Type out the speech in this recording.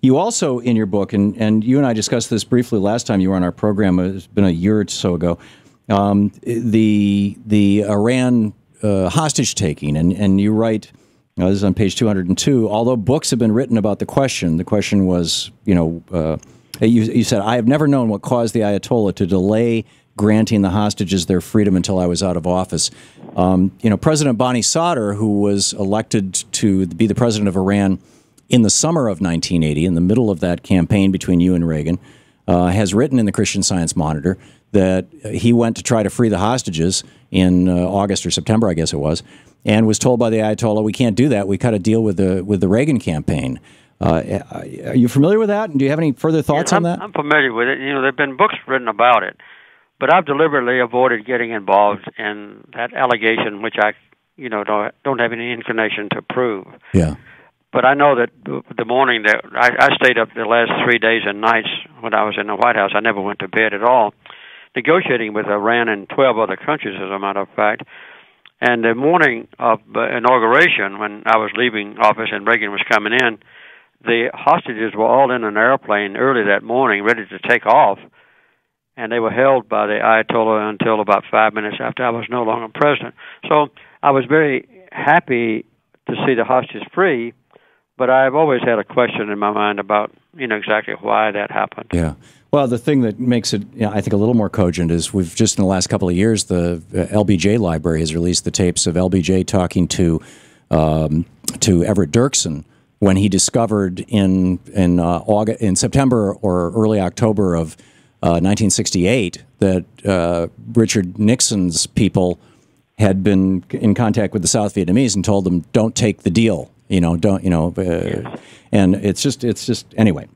You also, in your book, and you and I discussed this briefly last time you were on our program, it's been a year or so ago, the Iran hostage taking, and you write, this is on page 202, although books have been written about the question was, you said, I have never known what caused the Ayatollah to delay granting the hostages their freedom until I was out of office. President Bani Sadr, who was elected to be the president of Iran in the summer of 1980, in the middle of that campaign between you and Reagan, has written in the Christian Science Monitor that he went to try to free the hostages in August or September, I guess it was, and was told by the Ayatollah, we can't do that. We cut a deal with the Reagan campaign. Are you familiar with that? And do you have any further thoughts on that? I'm familiar with it. There have been books written about it. But I've deliberately avoided getting involved in that allegation, which I, don't have any inclination to prove. Yeah. But I know that the morning that I stayed up the last 3 days and nights when I was in the White House, I never went to bed at all, negotiating with Iran and 12 other countries, as a matter of fact. And the morning of inauguration, when I was leaving office and Reagan was coming in, the hostages were all in an airplane early that morning, ready to take off. And they were held by the Ayatollah until about 5 minutes after I was no longer president. So I was very happy to see the hostages free, but I've always had a question in my mind about, exactly why that happened. Yeah. Well, the thing that makes it, I think, a little more cogent is we've just in the last couple of years, the LBJ Library has released the tapes of LBJ talking to Everett Dirksen when he discovered in September or early October of 1968 that Richard Nixon's people had been in contact with the South Vietnamese and told them, don't take the deal, and it's just anyway.